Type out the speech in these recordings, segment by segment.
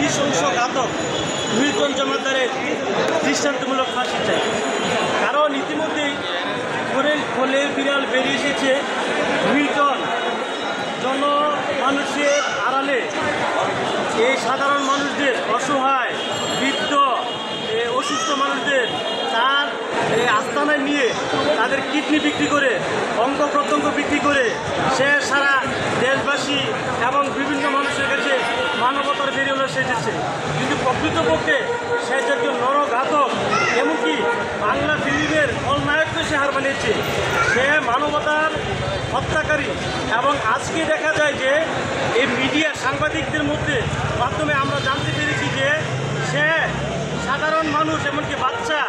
নৃশংস ঘাতক মিল্টন জমাদ্দারের দৃষ্টান্তমূলক ফাঁসি চাই। কারণ ইতিমধ্যেই খোলে বিড়াল বেরিয়ে এসেছে। মিল্টন জনমানুষের আড়ালে এই সাধারণ মানুষদের, অসহায়, বৃদ্ধ, অসুস্থ মানুষদের তার আস্তানায় নিয়ে তাদের কিডনি বিক্রি করে, অঙ্গ প্রত্যঙ্গ বিক্রি করে সে সারা দেশবাসী এবং বিভিন্ন মানুষের কাছে মানবতার বেরিয়ে সেজেছে। কিন্তু প্রকৃতপক্ষে সে যে একজন নরঘাতক, এমনকি বাংলা ফিল্মের খলনায়ককে সে হার বানিয়েছে। সে মানবতার হত্যাকারী। এবং আজকে দেখা যায় যে এই মিডিয়া সাংবাদিকদের মাধ্যমে আমরা জানতে পেরেছি যে সে সাধারণ মানুষ, এমনকি বাচ্চা,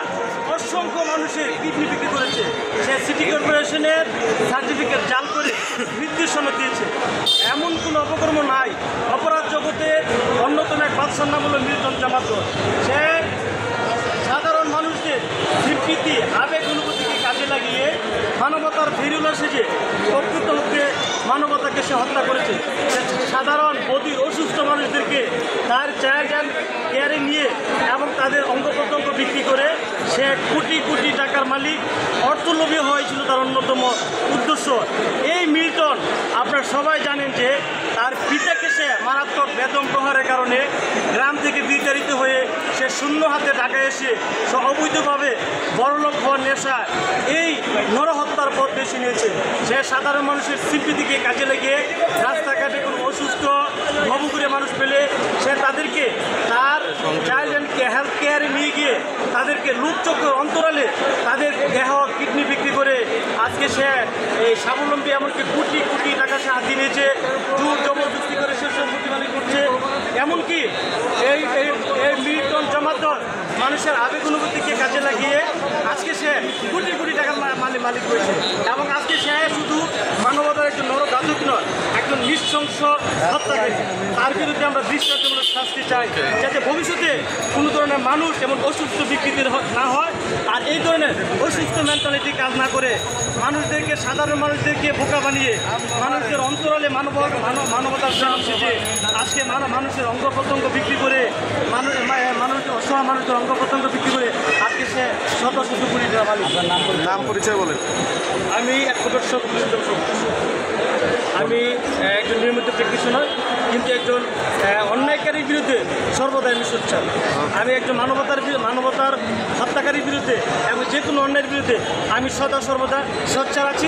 অসংখ্য মানুষের কিডনি বিক্রি করেছে। সে সিটি কর্পোরেশনের সার্টিফিকেট জাল করে মৃত্যুর সনদ দিয়েছে। এমন কোনো অপকর্ম নাই। অপরাধ জগতের অন্যতম এক বাদশার নাম হলো মিল্টন জমাদ্দার। সে সাধারণ মানুষদের স্বীকৃতি, আবেগ, অনুভূতিকে কাজে লাগিয়ে মানবতার ফেরিউলা সেজে প্রকৃতপক্ষে মানবতাকে সে হত্যা করেছে। সাধারণ বধির অসুস্থ মানুষদেরকে তার চাইল্ড অ্যান্ড কেয়ারে নিয়ে এবং তাদের অঙ্গ প্রত্যঙ্গ বিক্রি করে সে কোটি কোটি টাকার মালিক, অর্থলোভী হয়েছিল তার অন্যতম উদ্দেশ্য। এই মিল্টন, আপনারা সবাই জানেন যে তার পিতাকে সে মারাত্মক বেদম প্রহারের কারণে গ্রাম থেকে বিতাড়িত হয়ে সে শূন্য হাতে ঢাকায় এসে সে অবৈধভাবে বড়লোক হওয়ার নেশা এই নরহত্যার পথ বেছে নিয়েছে। সে সাধারণ মানুষের সিম্পিতিকে কাজে লেগে রাস্তাঘাটে কোনো অসুস্থ ভবঘুরে মানুষ পেলে সে তাদেরকে তার চাইল্ড অ্যান্ড হেলথ কেয়ারে নিয়ে গিয়ে তাদেরকে লোকচক্ষুর অন্তরালে তাদের দেহ কিডনি বিক্রি করে আজকে সে এই স্বাবলম্বী, এমনকি কোটি কোটি টাকা সে হাতিয়ে নিয়েছে। জোর জবরদস্তি করে সে সম্পত্তি মালিক করছে। এমনকি এই মিল্টন জমাদ্দার মানুষের আবেগ অনুভূতিকে কাজে লাগিয়ে আজকে সে কোটি কোটি টাকার মালিক হয়েছে। এবং আজকে সে শুধু মানবতার একজন নরঘাতক নয়, একজন নৃশংস হত্যাকারী। তার বিরুদ্ধে আমরা দৃষ্টান্তমূলক শাস্তি চাই, যাতে ভবিষ্যতে কোনো ধরনের মানুষ এমন অসুস্থ বিকৃতি না হয়, আর এই ধরনের অসুস্থ মেন্টালিটি কাজ না করে মানুষদেরকে, সাধারণ মানুষদেরকে বোকা বানিয়ে মানুষদের অন্তরালে মানবতার জন্ম সেজে আজকে মানুষের অঙ্গ প্রত্যঙ্গ বিক্রি করে, মানুষের অসহায় মানুষের অঙ্গ প্রত্যঙ্গ বিক্রি করে আজকে সে শত শত কোটি টাকা মালিক। নাম পরিচয় বলেন। আমি এক প্রদর্শক, আমি একজন নিয়মিত প্র্যাকটিশনার, কিন্তু একজন অন্যায়কারীর বিরুদ্ধে সর্বদাই আমি সোচ্চার। আমি একজন মানবতার হত্যাকারীর বিরুদ্ধে এবং যে কোনো অন্যায়ের বিরুদ্ধে আমি সদা সর্বদা সোচ্চার আছি।